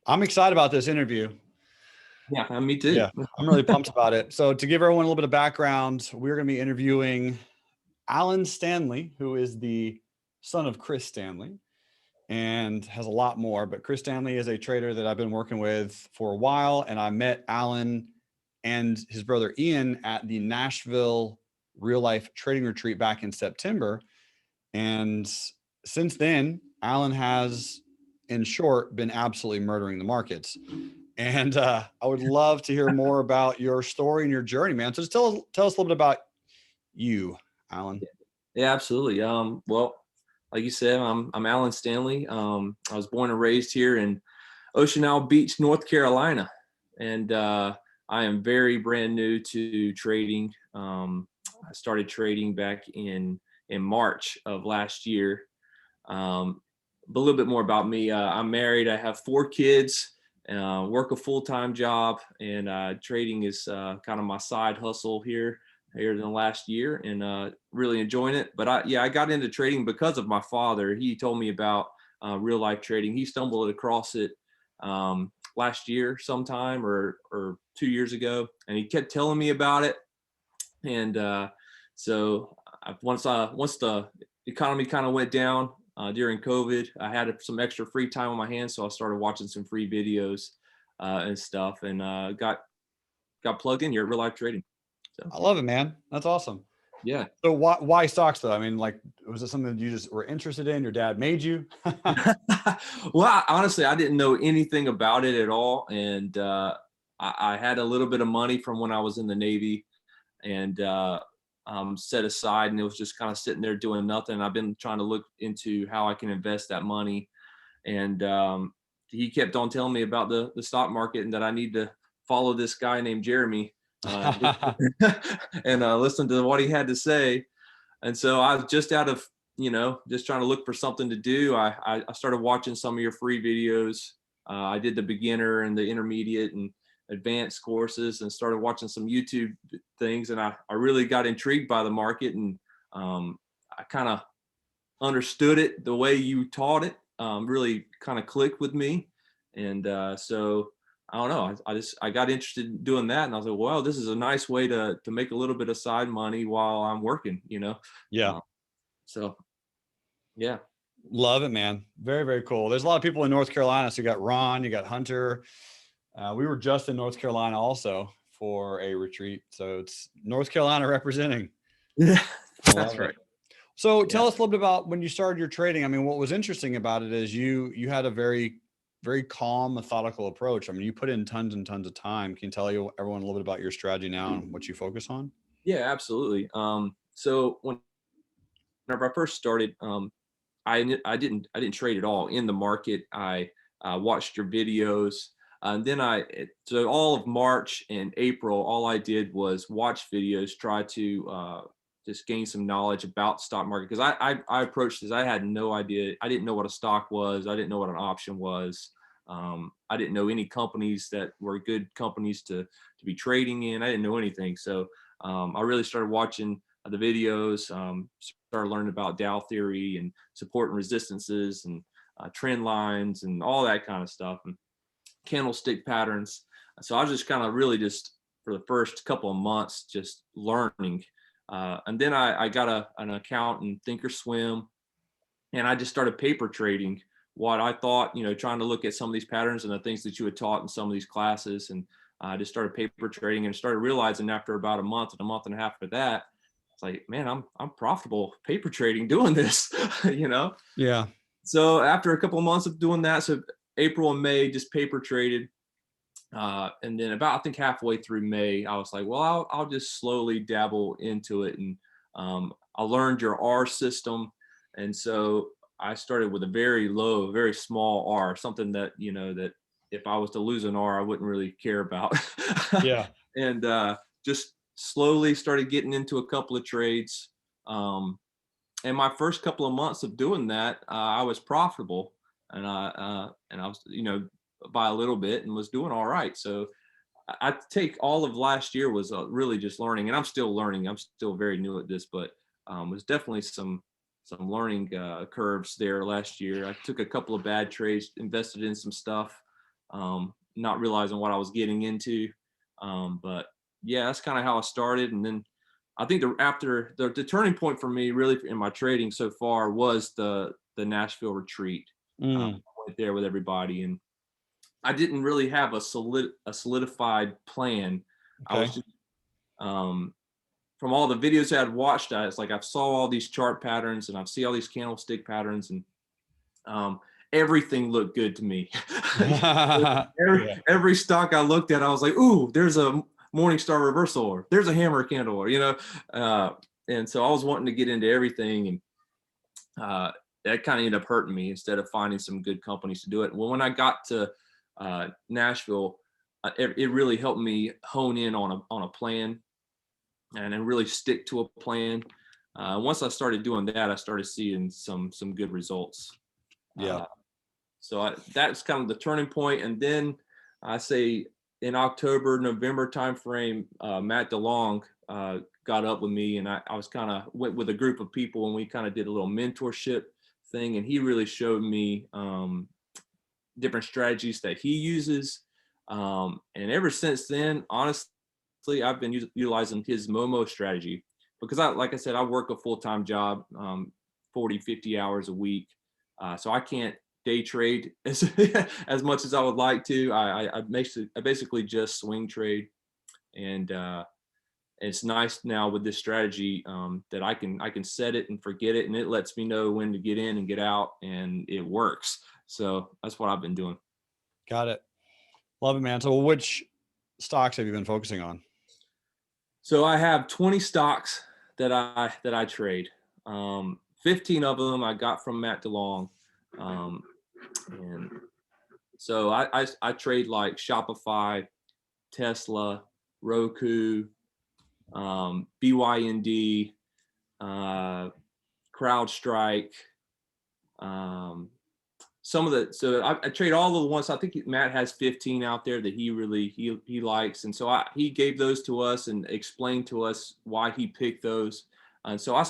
I'm excited about this interview. Yeah, me too. Yeah, I'm really pumped about it. So to give everyone a little bit of background, we're going to be interviewing Alan Stanley, who is the son of Chris Stanley and has a lot more. But Chris Stanley is a trader that I've been working with for a while. And I met Alan and his brother Ian at the Nashville real life trading retreat back in September. And since then, Alan has, in short, been absolutely murdering the markets. And I would love to hear more about your story and your journey, man. So just tell us a little bit about you, Alan. Yeah, absolutely. Well, like you said, I'm Alan Stanley. I was born and raised here in Ocean Isle Beach, North Carolina, and I am very brand new to trading. I started trading back in March of last year. But a little bit more about me. I'm married. I have 4 kids. Work a full-time job, and trading is kind of my side hustle here in the last year, and really enjoying it. But I got into trading because of my father. He told me about real life trading. He stumbled across it last year sometime or 2 years ago, and he kept telling me about it. And so once the economy kind of went down during COVID, I had some extra free time on my hands, so I started watching some free videos and stuff, and got plugged in here at Real Life Trading. So I love it, man. That's awesome. yeah. So why stocks though? I mean, like, was it something that you just were interested in? Your dad made you? Well, honestly, I didn't know anything about it at all, and I had a little bit of money from when I was in the Navy, and set aside, and it was just kind of sitting there doing nothing. I've been trying to look into how I can invest that money, and he kept on telling me about the stock market and that I need to follow this guy named Jeremy and listen to what he had to say. And so I was just out of, just trying to look for something to do. I started watching some of your free videos. I did the beginner and the intermediate and advanced courses, and started watching some YouTube things. And I really got intrigued by the market, and I kind of understood it the way you taught it. Really kind of clicked with me. And so I don't know. I got interested in doing that, and I was like, well, this is a nice way to make a little bit of side money while I'm working. Yeah. Uh, so yeah. Love it, man. Very, very cool. There's a lot of people in North Carolina. So you got Ron, you got Hunter. We were just in North Carolina also for a retreat. So it's North Carolina representing. Yeah, I that's love it. right. So Yeah. tell us a little bit about when you started your trading. I mean, what was interesting about it is you had a very, very calm, methodical approach. I mean, you put in tons and tons of time. Can you tell everyone a little bit about your strategy now and what you focus on? Yeah, absolutely. So whenever I first started, I didn't trade at all in the market. I watched your videos, and then so all of March and April, all I did was watch videos, try to just gain some knowledge about stock market, because I approached this. I had no idea. I didn't know what a stock was. I didn't know what an option was. I didn't know any companies that were good companies to be trading in. I didn't know anything. So I really started watching the videos, started learning about Dow theory and support and resistances and trend lines and all that kind of stuff, and candlestick patterns. So I was just kind of really just for the first couple of months just learning. And then I got an account in Thinkorswim, and I just started paper trading what I thought, trying to look at some of these patterns and the things that you had taught in some of these classes. And I just started paper trading and started realizing after about a month and a half of that, it's like, man, I'm profitable paper trading doing this, you know? Yeah. So after a couple of months of doing that, so April and May, just paper traded. And then about, I think halfway through May, I was like, well, I'll just slowly dabble into it. And I learned your R system. And so I started with a very low, very small R, something that, that if I was to lose an R, I wouldn't really care about. Yeah. And just slowly started getting into a couple of trades. And my first couple of months of doing that, I was profitable, and I was, by a little bit, and was doing all right. So I take all of last year was really just learning, and I'm still learning. I'm still very new at this, but was definitely some learning curves there last year. I took a couple of bad trades, invested in some stuff, not realizing what I was getting into. But yeah, that's kind of how I started. And then I think after the turning point for me really in my trading so far was the Nashville retreat. I Mm, went there with everybody, and I didn't really have a solidified plan. I okay. was just from all the videos I had watched, it's like I saw all these chart patterns and I see all these candlestick patterns, and um, everything looked good to me. Yeah. every stock I looked at, I was like, "Ooh, there's a morning star reversal, or there's a hammer candle," or uh, and so I was wanting to get into everything, and that kind of ended up hurting me instead of finding some good companies to do it. Well, when I got to Nashville, it really helped me hone in on a plan and then really stick to a plan. Once I started doing that, I started seeing some good results. Yeah. Uh, so that's kind of the turning point. And then I say in October, November timeframe, Matt DeLong got up with me, and I was kind of went with a group of people, and we kind of did a little mentorship thing, and he really showed me different strategies that he uses. And ever since then, honestly, I've been utilizing his Momo strategy because like I said, I work a full-time job, 40, 50 hours a week. So I can't day trade as much as I would like to. I basically just swing trade. And it's nice now with this strategy that I can set it and forget it, and it lets me know when to get in and get out, and it works. So that's what I've been doing. Got it. Love it, man. So which stocks have you been focusing on? So I have 20 stocks that I trade. 15 of them I got from Matt DeLong, um, and so I trade like Shopify, Tesla, Roku, BYND, CrowdStrike. Um, some of the so I trade all of the ones. I think Matt has 15 out there that he likes, and so he gave those to us and explained to us why he picked those. And so I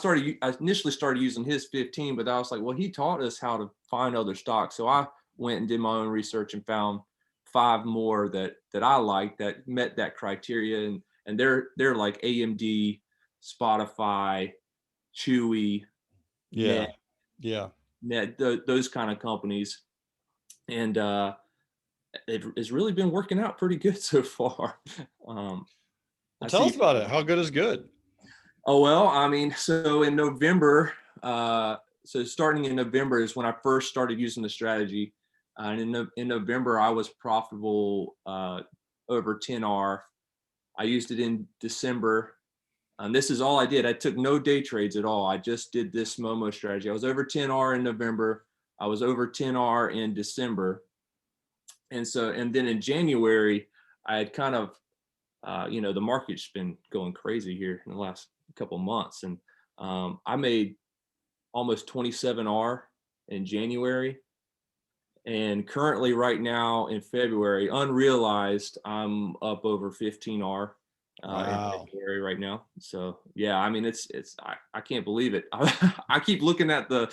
initially started using his 15, but I was like, well, he taught us how to find other stocks. So I went and did my own research and found 5 more that I liked that met that criteria, and they're like AMD, Spotify, Chewy, Yeah. Net, Yeah. those kind of companies. And it's really been working out pretty good so far. Um, Well, I tell us see. about it. How good is good? Oh well, I mean, so in November, so starting in November is when I first started using the strategy. And in November, I was profitable over 10R. I used it in December. And this is all I did. I took no day trades at all. I just did this Momo strategy. I was over 10R in November. I was over 10R in December. And then in January, I had kind of, the market's been going crazy here in the last couple of months. And I made almost 27R in January. And currently, right now in February, unrealized, I'm up over 15R in Wow. February right now. So yeah, I mean, I can't believe it. I keep looking at the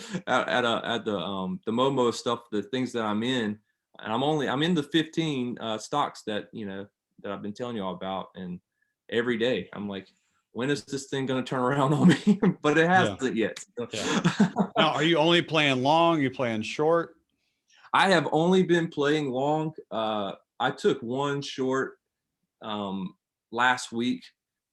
Momo stuff, the things that I'm in, and I'm in the 15 stocks that that I've been telling you all about, and every day I'm like, when is this thing going to turn around on me? But it Yeah. hasn't yet. Yeah. Now, are you only playing long? You playing short? I have only been playing long. I took one short um, last week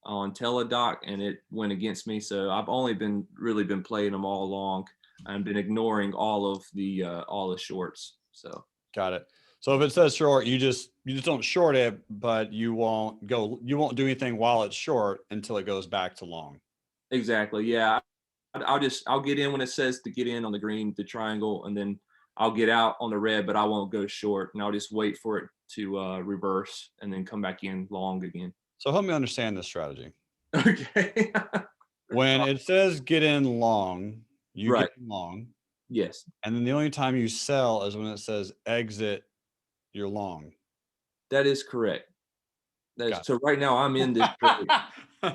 on Teledoc, and it went against me. So I've only really been playing them all long. I've been ignoring all the shorts. So Got it. So if it says short, you just don't short it, but you won't do anything while it's short until it goes back to long. exactly, yeah. I'll get in when it says to get in on the green, the triangle, and then I'll get out on the red, but I won't go short, and I'll just wait for it to reverse and then come back in long again. So help me understand this strategy. Okay. When it says get in long, you get Right. in long, Yes. and then the only time you sell is when it says exit your long. That is correct. Got So right now I'm in this trade. it.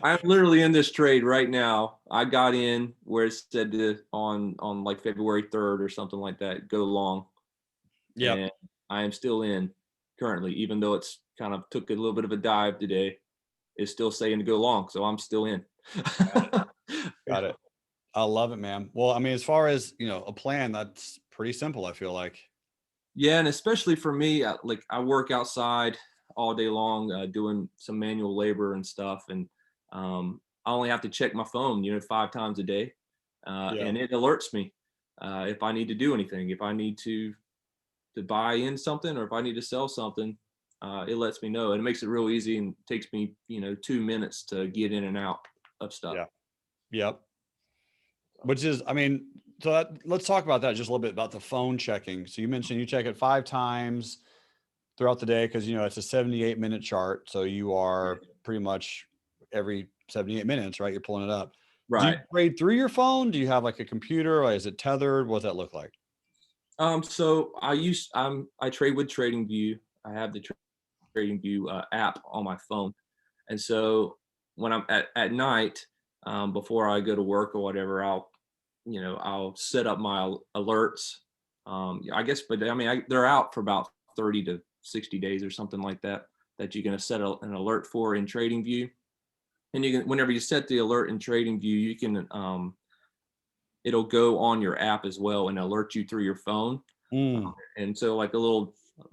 I'm literally in this trade right now. I got in where it said on like February 3rd or something like that, go long, Yep. and I am still in. currently, even though it's kind of took a little bit of a dive today. It's still saying to go long, so I'm still in. Got it. I love it, man. Well, I mean, as far as, a plan, that's pretty simple, I feel like. Yeah, and especially for me, like I work outside all day long, doing some manual labor and stuff, and I only have to check my phone, 5 times a day, Yeah. and it alerts me if I need to do anything, if I need to buy in something, or if I need to sell something. It lets me know, and it makes it real easy, and takes me, 2 minutes to get in and out of stuff. Yeah. Yep. Which is, I mean, let's talk about that just a little bit about the phone checking. So you mentioned you check it 5 times throughout the day because, it's a 78-minute chart. So you are pretty much every 78 minutes, right? You're pulling it up. Do you Right. trade through your phone? Do you have like a computer, or is it tethered? What does that look like? So I trade with TradingView. I have the TradingView app on my phone, and so when I'm at night, before I go to work or whatever, I'll set up my alerts. I guess, but I mean, they're out for about 30 to 60 days or something like that. That you're going to set an alert for in TradingView, and you can, whenever you set the alert in TradingView, you can it'll go on your app as well and alert you through your phone. Mm. And so like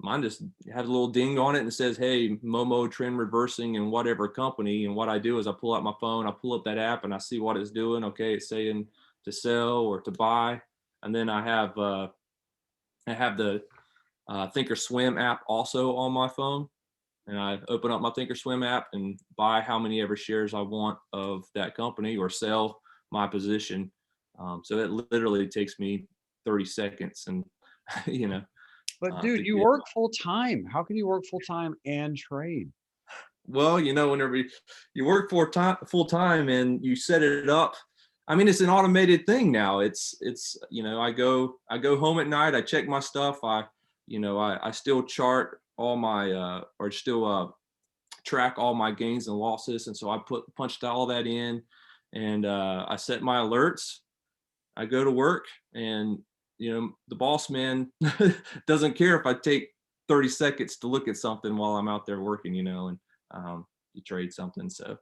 mine just has a little ding on it and says, hey, Momo trend reversing and whatever company. And what I do is I pull out my phone, I pull up that app and I see what it's doing. Okay, it's saying to sell or to buy. And then I have the Thinkorswim app also on my phone. And I open up my Thinkorswim app and buy how many ever shares I want of that company, or sell my position. So it literally takes me 30 seconds, and you know, But to dude, you get. work full time. How can you work full time and trade? Well, whenever you work full time and you set it up, I mean, it's an automated thing now. It's I go home at night, I check my stuff, I still chart all my or still track all my gains and losses, and so I punched all that in, and I set my alerts. I go to work, and the boss man doesn't care if I take 30 seconds to look at something while I'm out there working, and to trade something. So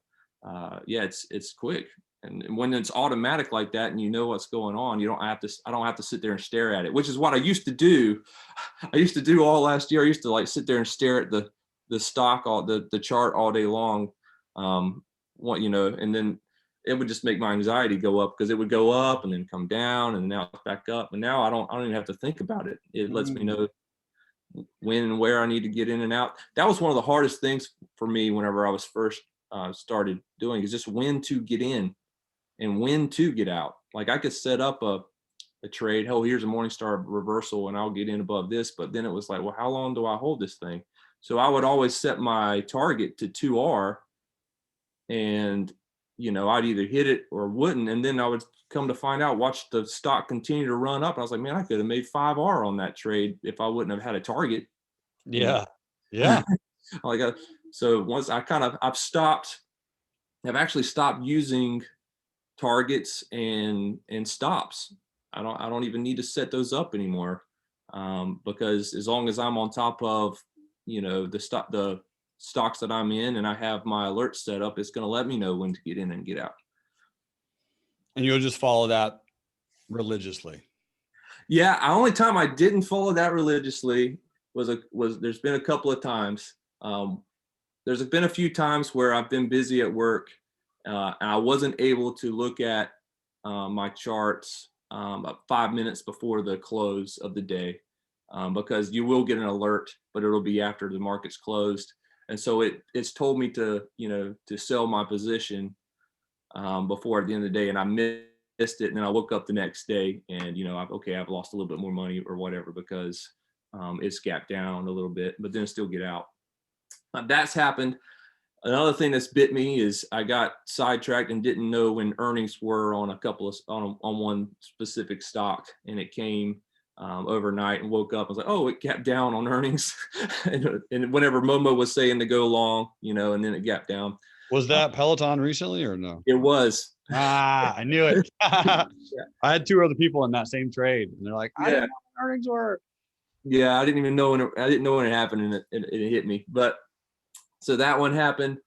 yeah, it's quick. And when it's automatic like that, and you know what's going on, I don't have to sit there and stare at it, which is what I used to do. I used to do all last year. I used to like sit there and stare at the stock, the chart all day long. And then it would just make my anxiety go up, because it would go up and then come down, and now it's back up. And now I don't even have to think about it. It lets me Mm. know when and where I need to get in and out. That was one of the hardest things for me whenever I was first started doing, is just when to get in and when to get out. Like I could set up a trade. Oh, here's a Morningstar reversal, and I'll get in above this. But then it was like, well, how long do I hold this thing? So I would always set my target to 2R, and I'd either hit it or wouldn't. And then I would come to find out, watch the stock continue to run up. And I was like, man, I could have made 5R on that trade if I wouldn't have had a target. Yeah. Yeah. Like, so once I've actually stopped using targets and stops. I don't even need to set those up anymore, because as long as I'm on top of the stocks that I'm in, and I have my alerts set up, it's going to let me know when to get in and get out. And you'll just follow that religiously. Yeah, the only time I didn't follow that religiously was there's been a couple of times. There's been a few times where I've been busy at work, and I wasn't able to look at my charts about 5 minutes before the close of the day, because you will get an alert, but it'll be after the market's closed. And so it's told me to sell my position before at the end of the day, and I missed it. And then I woke up the next day, and I've lost a little bit more money or whatever, because it's gapped down a little bit, but then still get out. That's happened. Another thing that's bit me is I got sidetracked and didn't know when earnings were on on one specific stock, and it came overnight, and woke up. I was like, oh, it gapped down on earnings, and whenever Momo was saying to go long, and then it gapped down. Was that Peloton recently or no? It was. I knew it. Yeah. I had two other people in that same trade, and they're like, I Yeah. didn't know what earnings were. Yeah, I didn't even know I didn't know when it happened, and it hit me. But so that one happened.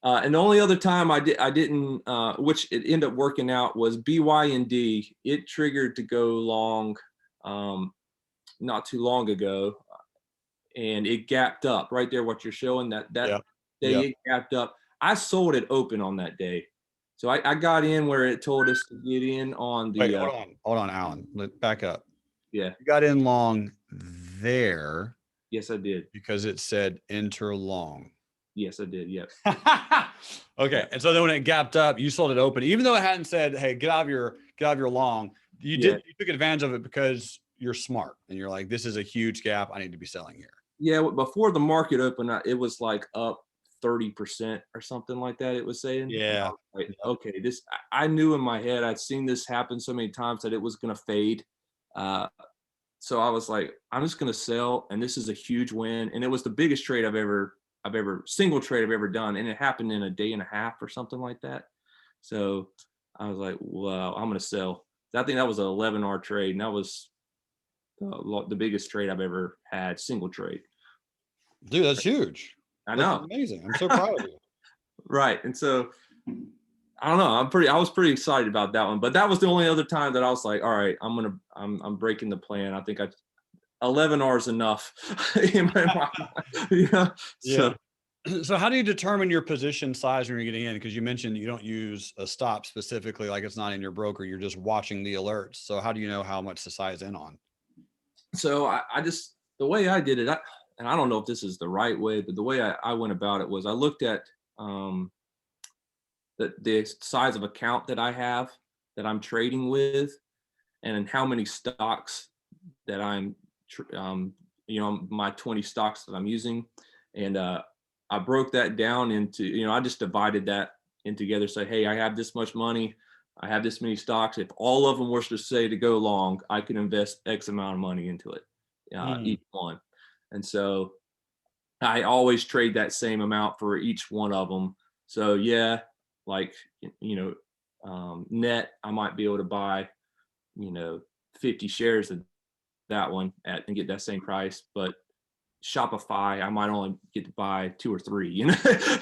And the only other time I didn't, which it ended up working out, was BYND. It triggered to go long, not too long ago, and it gapped up right there. What you're showing, that Yeah. day Yeah. it gapped up. I sold it open on that day, so I got in where it told us to get in on Wait, the hold on, Alan. Back up. yeah. You got in long there Yes, I did. because it said enter long. Yes, I did. Yep. Okay. Yeah. And so then when it gapped up, you sold it open, even though it hadn't said, hey, get out of your long. Yeah. You took advantage of it because you're smart and you're like, this is a huge gap. I need to be selling here. Yeah. Before the market opened, it was like up 30% or something like that. It was saying, and I Yeah. was like, Yep. okay, I knew in my head, I'd seen this happen so many times that it was going to fade. Uh, so I was like, I'm just going to sell, and this is a huge win. And it was the biggest trade single trade I've ever done. And it happened in a day and a half or something like that. So I was like, well, I'm going to sell. I think that was an 11-hour trade, and that was the biggest trade I've ever had, single trade. Dude, that's huge. I That's know. amazing. I'm so proud of you. Right. And so I don't know. I was pretty excited about that one, but that was the only other time that I was like, all right, I'm breaking the plan. I think 11 hours enough in my mind. Yeah. Yeah. So So how do you determine your position size when you're getting in? Because you mentioned you don't use a stop specifically, like it's not in your broker. You're just watching the alerts. So how do you know how much to size in on? I just, the way I did it, and I don't know if this is the right way, but the way I went about it was I looked at um, the size of account that I have that I'm trading with, and how many stocks that my 20 stocks that I'm using. And I broke that down into, I just divided that in together. Say, hey, I have this much money. I have this many stocks. If all of them were to say to go long, I could invest X amount of money into it, Mm. each one. And so I always trade that same amount for each one of them. So yeah, like, net, I might be able to buy, 50 shares of that one and get that same price. But Shopify, I might only get to buy 2 or 3, Yeah.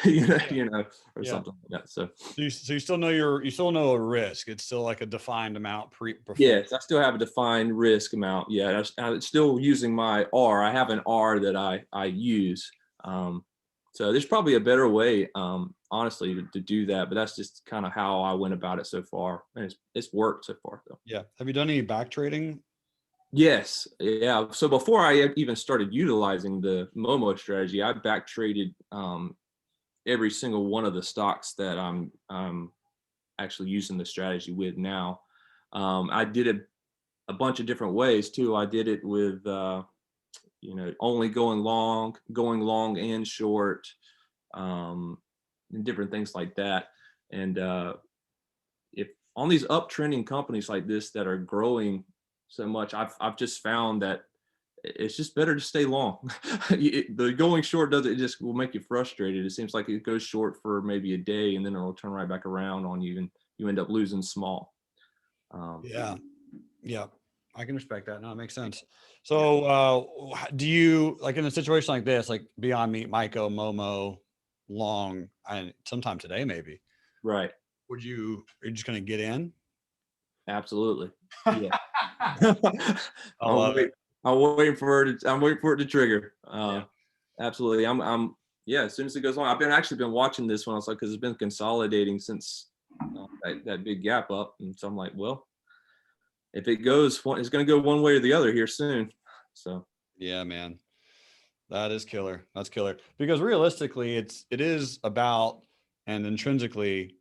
or Yeah. something like that. So So you still know you still know a risk. It's still like a defined amount before. yes, I still have a defined risk amount. Yeah, I'm still using my R. I have an R that I use. So there's probably a better way, honestly, to do that. But that's just kind of how I went about it so far, and it's worked so far, though. Yeah. Have you done any back trading? Yes, yeah. So before I even started utilizing the Momo strategy, I back traded every single one of the stocks that I'm actually using the strategy with now. I did it a bunch of different ways too. I did it with only going long and short, and different things like that. And if on these uptrending companies like this that are growing so much, I've just found that it's just better to stay long. The going short it just will make you frustrated. It seems like it goes short for maybe a day and then it'll turn right back around on you, and you end up losing small. Yeah. Yeah. I can respect that. No, it makes sense. Yeah. So do you, like, in a situation like this, like Beyond Meat, Myco, Momo, long, and sometime today maybe, Right. are you just going to get in? Absolutely. Yeah. I love it. I'm waiting for it to trigger. Yeah. Absolutely. Yeah, as soon as it goes on, I've actually been watching this one. I was like, because it's been consolidating since that big gap up. And so I'm like, well, if it goes, it's going to go one way or the other here soon. So Yeah, man. That is killer. That's killer. Because realistically, it is about, and intrinsically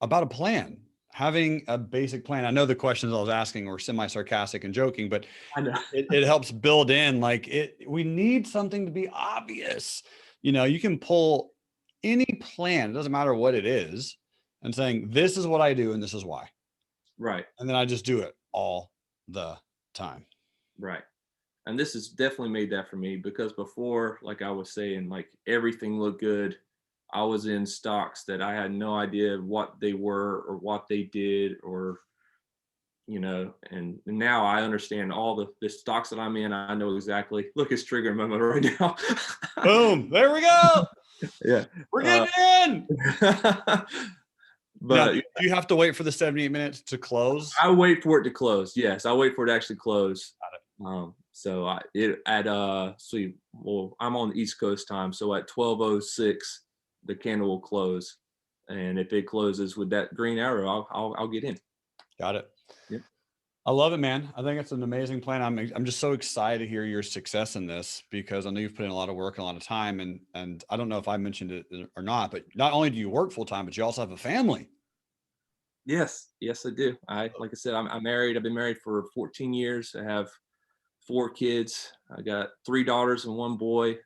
about a plan, having a basic plan. I know the questions I was asking were semi-sarcastic and joking, but I know. it helps build in, like, we need something to be obvious. You can pull any plan, it doesn't matter what it is, and saying, this is what I do and this is why. Right. And then I just do it all the time. Right. And this has definitely made that for me, because before, like I was saying, like everything looked good. I was in stocks that I had no idea what they were or what they did, or and now I understand all the stocks that I'm in. I know exactly. Look, it's triggering moment right now. Boom. There we go. Yeah. We're getting in. Now, But do you have to wait for the 78 minutes to close? I wait for it to close. Yes, I wait for it to actually close. Got it. So I'm on the East Coast time. So at 12:06, the candle will close, and if it closes with that green arrow, I'll get in. Got it. Yep. I love it, man. I think it's an amazing plan. I'm just so excited to hear your success in this, because I know you've put in a lot of work and a lot of time, and I don't know if I mentioned it or not, but not only do you work full time, but you also have a family. Yes, I do. Like I said, I'm married. I've been married for 14 years. I have 4 kids. I got 3 daughters and 1 boy.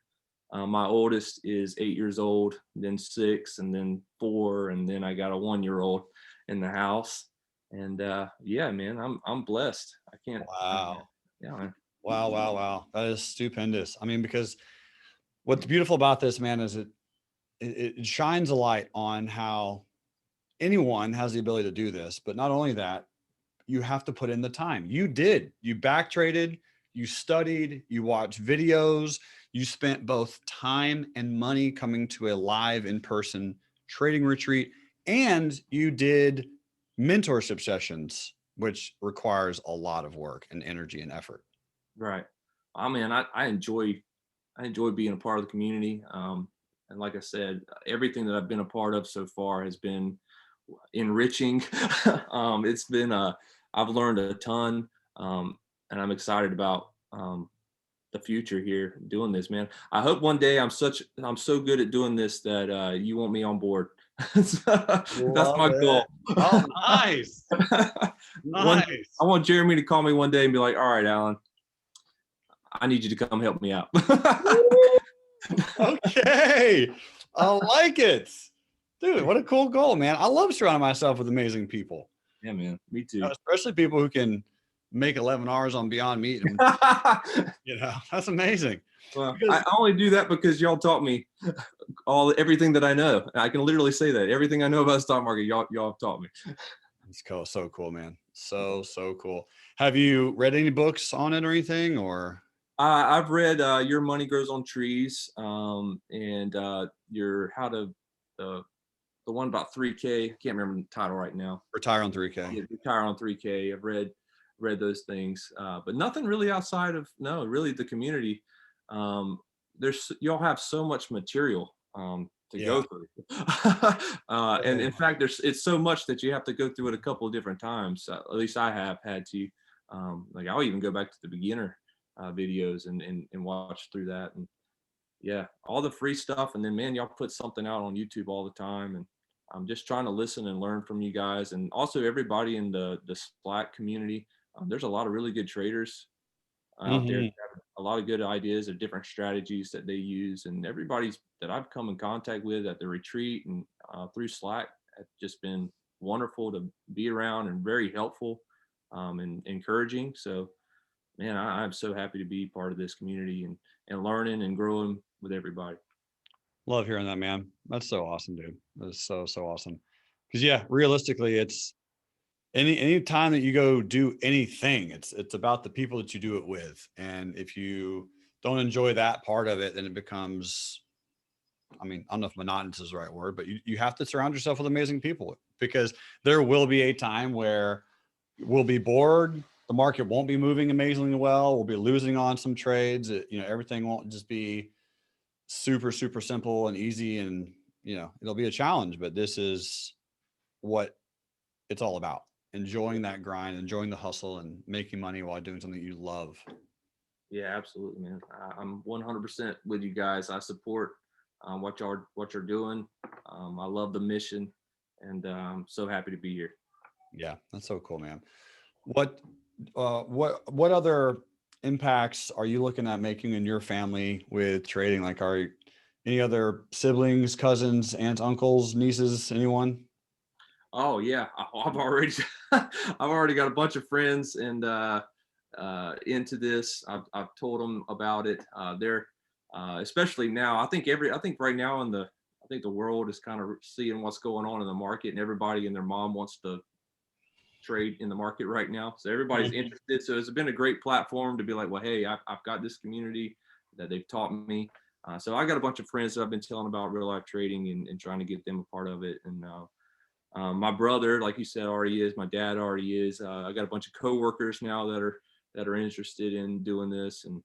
My oldest is 8 years old, then 6, and then 4, and then I got a 1-year-old in the house. And yeah, man, I'm blessed. I can't. Wow. Yeah, man. Wow. Wow. Wow. That is stupendous. I mean, because what's beautiful about this, man, is it shines a light on how anyone has the ability to do this. But not only that, you have to put in the time. You did. You back traded, you studied, you watched videos, you spent both time and money coming to a live in-person trading retreat, and you did mentorship sessions, which requires a lot of work and energy and effort. Right. I mean, I enjoy being a part of the community. And like I said, everything that I've been a part of so far has been enriching. It's been I've learned a ton, and I'm excited about the future here doing this, man. I hope one day I'm so good at doing this that you want me on board. That's Love my it. goal. Oh, nice. I Nice. want Jeremy to call me one day and be like, "All right, Alan, I need you to come help me out." Okay. I like it. Dude, what a cool goal, man. I love surrounding myself with amazing people. Yeah, man. Me too. Especially people who can make 11 hours on Beyond Meat. And, that's amazing. Well, Because I only do that because y'all taught me everything that I know. I can literally say that everything I know about the stock market, y'all have taught me. it's cool. So cool, man. So cool. Have you read any books on it or anything, or? I've read Your Money Grows on Trees, and your how to the one about 3K. I can't remember the title right now. Retire on 3K. Yeah, Retire on 3K. I've read those things, but nothing really outside of really the community. Y'all have so much material to go through, and in fact, it's so much that you have to go through it a couple of different times. At least I have had to. Like I'll even go back to the beginner videos and watch through that, and yeah, all the free stuff. And then, man, y'all put something out on YouTube all the time, and I'm just trying to listen and learn from you guys, and also everybody in the Slack community. There's a lot of really good traders out there that have a lot of good ideas of different strategies that they use, and everybody's that I've come in contact with at the retreat and through Slack have just been wonderful to be around and very helpful and encouraging. So, man, I'm so happy to be part of this community and learning and growing with everybody. Love hearing that, man. That's so awesome, dude. That's so awesome. Because yeah, realistically, it's any time that you go do anything, it's about the people that you do it with. And if you don't enjoy that part of it, then it becomes, I mean, I don't know if monotonous is the right word, but you have to surround yourself with amazing people, because there will be a time where we'll be bored. The market won't be moving amazingly well. We'll be losing on some trades. Everything won't just be super simple and easy, and it'll be a challenge. But this is what it's all about: enjoying that grind, enjoying the hustle, and making money while doing something you love. Yeah, absolutely, man. I'm 100% with you guys. I support what you're doing. I love the mission, and I'm so happy to be here. Yeah, that's so cool, man. What other impacts are you looking at making in your family with trading? Like, are any other siblings, cousins, aunts, uncles, nieces, anyone? Oh yeah, I've already I've already got a bunch of friends and into this. I've told them about it. They're especially now. I think right now I think the world is kind of seeing what's going on in the market, and everybody and their mom wants to trade in the market right now. So everybody's Mhm. interested. So it's been a great platform to be like, well, hey, I've got this community that they've taught me. So I got a bunch of friends that I've been telling about real life trading and trying to get them a part of it. And my brother, like you said, already is. My dad already is. I got a bunch of coworkers now that are interested in doing this. And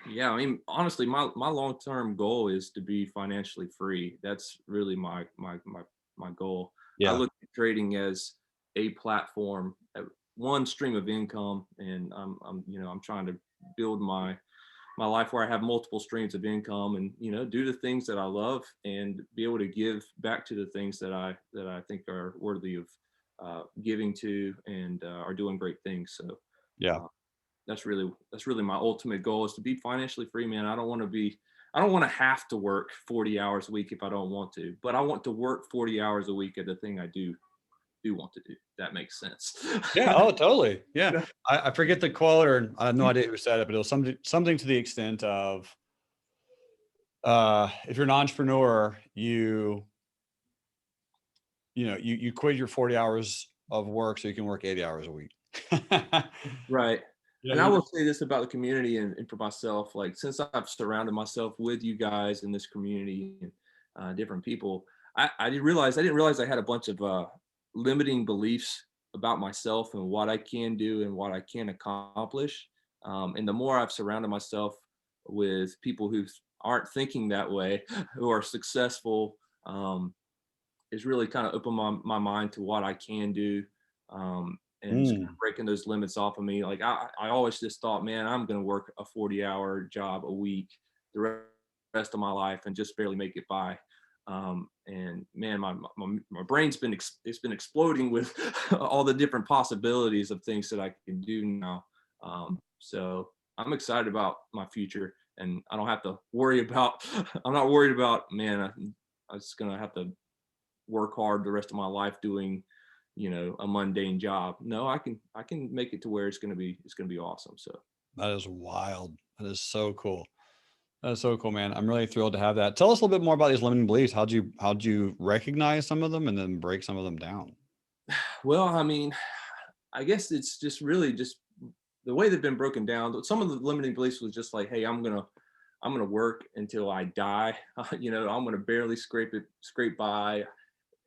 yeah, I mean, honestly, my long term goal is to be financially free. That's really my goal. I Yeah. look at trading as a platform, one stream of income, and I'm trying to build my life where I have multiple streams of income and do the things that I love and be able to give back to the things that I think are worthy of giving to and are doing great things. So Yeah. uh, that's really my ultimate goal is to be financially free, man. I don't want to have to work 40 hours a week if I don't want to, but I want to work 40 hours a week at the thing I do want to do. That makes sense. Yeah. Oh, totally. Yeah. I forget the quote, or I have no idea who said it, but it was something to the extent of, if you're an entrepreneur, you quit your 40 hours of work so you can work 80 hours a week. Right. Yeah. And I will say this about the community and for myself, like since I've surrounded myself with you guys in this community and different people, I didn't realize I had a bunch of limiting beliefs about myself and what I can do and what I can accomplish. And the more I've surrounded myself with people who aren't thinking that way, who are successful, is really kind of opened my mind to what I can do. And just kind of Mm, breaking those limits off of me. Like I always just thought, man, I'm going to work a 40-hour job a week the rest of my life and just barely make it by. And man, my brain's it's been exploding with all the different possibilities of things that I can do now. So I'm excited about my future and I don't have to worry about, I'm not worried about, man, I'm just going to have to work hard the rest of my life doing a mundane job. No, I can make it to where it's going to be awesome. So that is wild. That is so cool. That is so cool, man. I'm really thrilled to have that. Tell us a little bit more about these limiting beliefs. How'd you recognize some of them and then break some of them down? well, I mean, I guess it's just really just the way they've been broken down. Some of the limiting beliefs was just like, hey, I'm gonna work until I die. I'm gonna barely scrape by.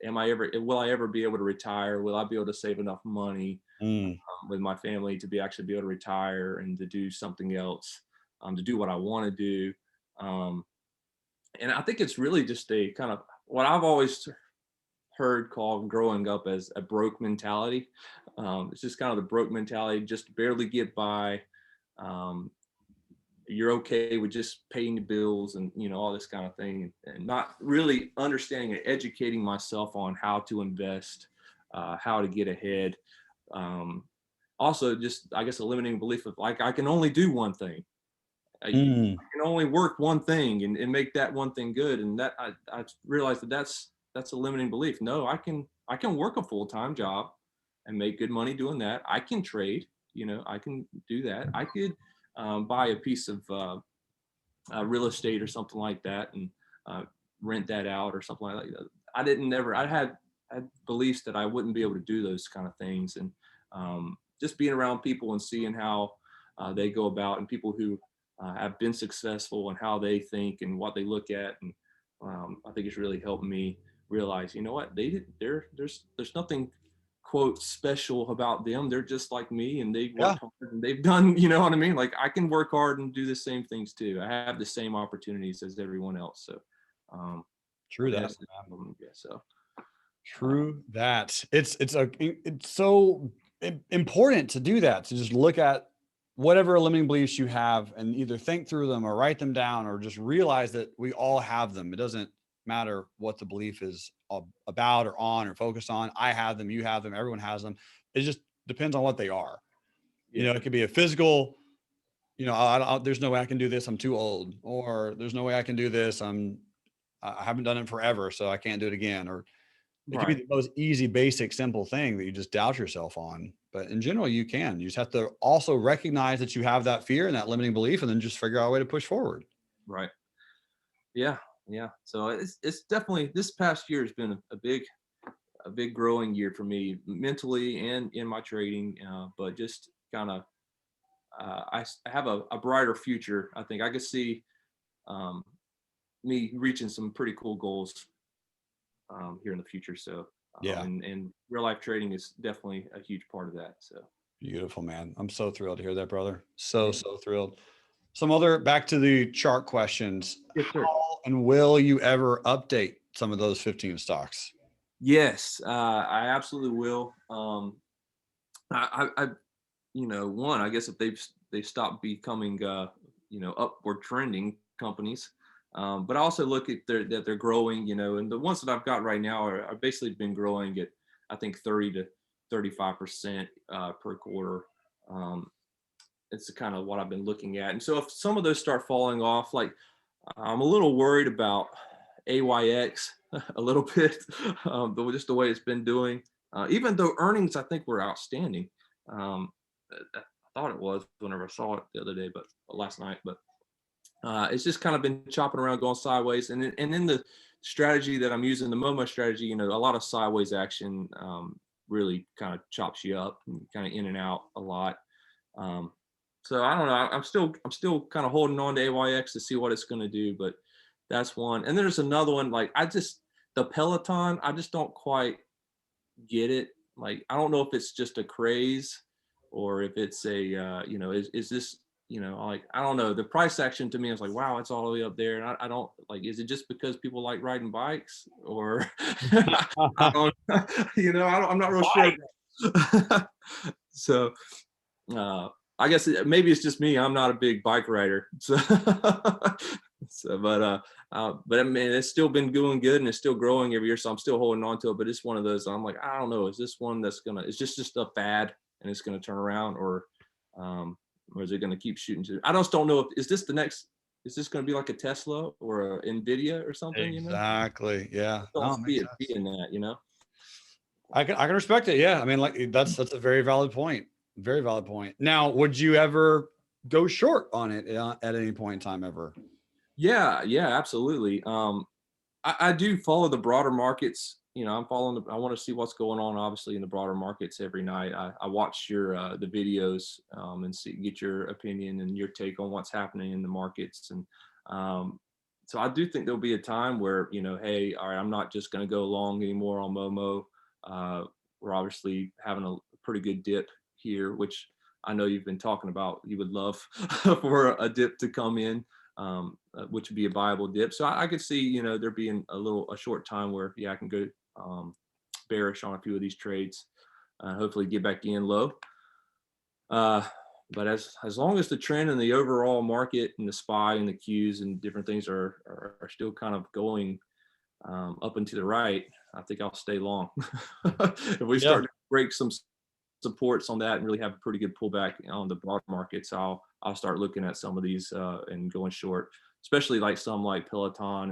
Will I ever be able to retire? Will I be able to save enough money Mm, with my family to actually be able to retire and to do something else, to do what I want to do. Um, and I think it's really just a kind of what I've always heard called growing up as a broke mentality. It's just kind of the broke mentality, just barely get by. Um, you're okay with just paying the bills and all this kind of thing, and not really understanding and educating myself on how to invest, how to get ahead. Um, Also, just I guess a limiting belief of like I can only do one thing. mm, I can only work one thing and make that one thing good. And that I realized that's a limiting belief. No, I can work a full-time job and make good money doing that. I can trade, I can do that. I could buy a piece of real estate or something like that and uh, rent that out or something like that. I had beliefs that I wouldn't be able to do those kind of things. And just being around people and seeing how they go about and people who have been successful and how they think and what they look at. And I think it's really helped me realize, you know what, there's nothing quote special about them. They're just like me and they yeah, worked hard and they've done, you know what I mean? Like I can work hard and do the same things too. I have the same opportunities as everyone else. So I true think that, that's man. yeah. So True that. It's so important to do that, to just look at whatever limiting beliefs you have and either think through them or write them down or just realize that we all have them. It doesn't matter what the belief is about or on or focused on. I have them, you have them, everyone has them. It just depends on what they are. yeah, It could be a physical, there's no way I can do this. I'm too old, or there's no way I can do this. I haven't done it forever, so I can't do it again. Or it could be right, the most easy, basic, simple thing that you just doubt yourself on. But in general, you can. You just have to also recognize that you have that fear and that limiting belief, and then just figure out a way to push forward. right. Yeah, yeah. So it's definitely this past year has been a big a big growing year for me mentally and in my trading. But just kind of, I have a brighter future. I think I could see um, me reaching some pretty cool goals here in the future. So, Yeah. and real life trading is definitely a huge part of that. So, Beautiful, man. I'm so thrilled to hear that, brother. yeah. So thrilled. Some other back to the chart questions. Yes, sir. How and will you ever update some of those 15 stocks? Yes, I absolutely will. I one, I guess if they've stopped becoming, upward trending companies. But I also look at that they're growing, and the ones that I've got right now are basically been growing at, I think, 30 to 35% per quarter. Um, it's kind of what I've been looking at. And so if some of those start falling off, like I'm a little worried about AYX a little bit, just the way it's been doing. Even though earnings, I think, were outstanding. Um, I thought it was whenever I saw it the other day, but last night. But it's just kind of been chopping around, going sideways. And in the strategy that I'm using, the Momo strategy, a lot of sideways action really kind of chops you up and kind of in and out a lot. Um, so I don't know. I'm still kind of holding on to AYX to see what it's going to do, but that's one. And there's another one. Like the Peloton, I just don't quite get it. Like I don't know if it's just a craze or if it's a is this like I don't know. The price action to me is like, wow, it's all the way up there, and I don't like. Is it just because people like riding bikes, or I don't I'm not real sure. So I guess maybe it's just me. I'm not a big bike rider, so but I mean, it's still been doing good and it's still growing every year. So I'm still holding on to it. But it's one of those. I'm like, I don't know. Is this one that's gonna? Is just a fad and it's gonna turn around, or is it gonna keep shooting to? I just don't know. Is this the next? Is this gonna be like a Tesla or a Nvidia or something? Exactly. Yeah. I don't No, it see makes it sense. being that. I can respect it. Yeah. I mean, like that's a very valid point. Very valid point. Now, would you ever go short on it at any point in time ever? Yeah, absolutely. I do follow the broader markets. I want to see what's going on, obviously, in the broader markets every night. I watch the videos and get your opinion and your take on what's happening in the markets. And so I do think there'll be a time where, hey, all right, I'm not just going to go long anymore on Momo. We're obviously having a pretty good dip here, which I know you've been talking about. You would love for a dip to come in. Which would be a viable dip. So I could see, there being a short time where, I can go bearish on a few of these trades, hopefully get back in low. But as long as the trend and the overall market and the SPY and the Qs and different things are still kind of going up and to the right, I think I'll stay long. If we start to break some supports on that and really have a pretty good pullback on the broad markets, I'll start looking at some of these and going short, especially like some like Peloton,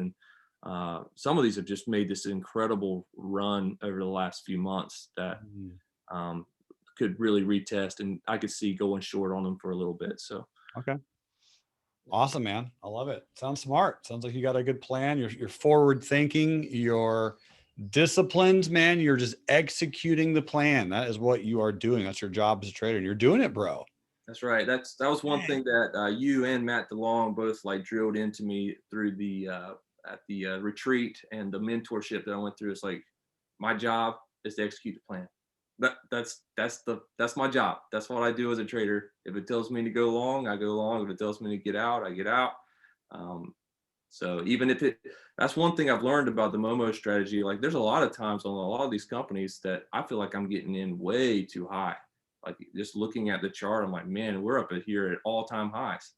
and some of these have just made this incredible run over the last few months that could really retest, and I could see going short on them for a little bit. So Okay. Awesome, man. I love it. Sounds smart. Sounds like you got a good plan. You're forward thinking. You're disciplined, man. You're just executing the plan. That is what you are doing. That's your job as a trader. And you're doing it, bro. that's right. That was one thing that you and Matt DeLong both like drilled into me through the at the retreat and the mentorship that I went through. It's like my job is to execute the plan. That's my job. That's what I do as a trader. If it tells me to go long, I go long. If it tells me to get out, I get out. So even if that's one thing I've learned about the Momo strategy. Like there's a lot of times on a lot of these companies that I feel like I'm getting in way too high. Like just looking at the chart, I'm like, man, we're up at here at all-time highs.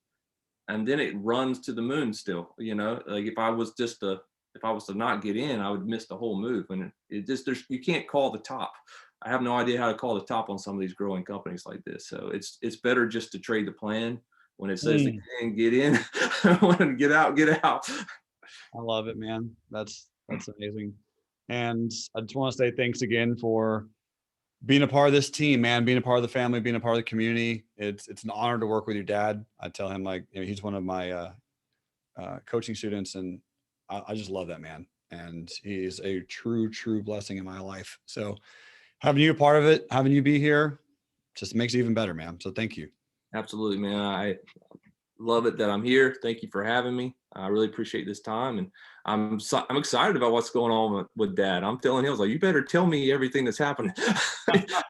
And then it runs to the moon still, like if I was to not get in, I would miss the whole move. And you can't call the top. I have no idea how to call the top on some of these growing companies like this. So it's better just to trade the plan when it says to get in, when to get out, get out. I love it, man. That's amazing. And I just want to say thanks again for being a part of this team, man, being a part of the family, being a part of the community. It's an honor to work with your dad. I tell him, like, he's one of my coaching students, and I just love that, man. and he is a true blessing in my life. So having you a part of it, having you be here, just makes it even better, man. So thank you. Absolutely, man. I love it that I'm here. Thank you for having me. I really appreciate this time, and I'm excited about what's going on with Dad. I'm telling him, I was like, you better tell me everything that's happening.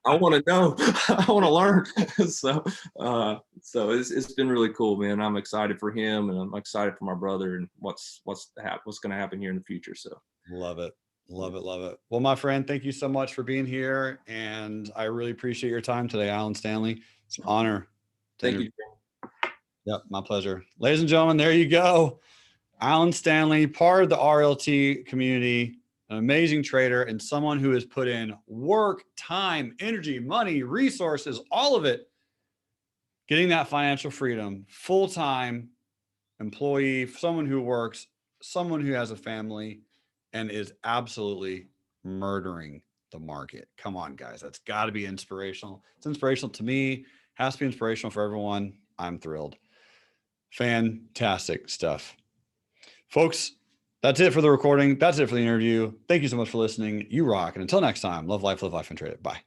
I want to know. I want to learn. So it's been really cool, man. I'm excited for him, and I'm excited for my brother and what's going to happen here in the future. So Love it. Love it. Love it. Well, my friend, thank you so much for being here. And I really appreciate your time today, Alan Stanley. It's an honor. Thank you. Yep, my pleasure. Ladies and gentlemen, there you go. Alan Stanley, part of the RLT community, an amazing trader and someone who has put in work, time, energy, money, resources, all of it, getting that financial freedom, full-time employee, someone who works, someone who has a family, and is absolutely murdering the market. Come on, guys. That's got to be inspirational. It's inspirational to me, has to be inspirational for everyone. I'm thrilled. Fantastic stuff. Folks, that's it for the recording. That's it for the interview. Thank you so much for listening. You rock. And until next time, love life, and trade it. Bye.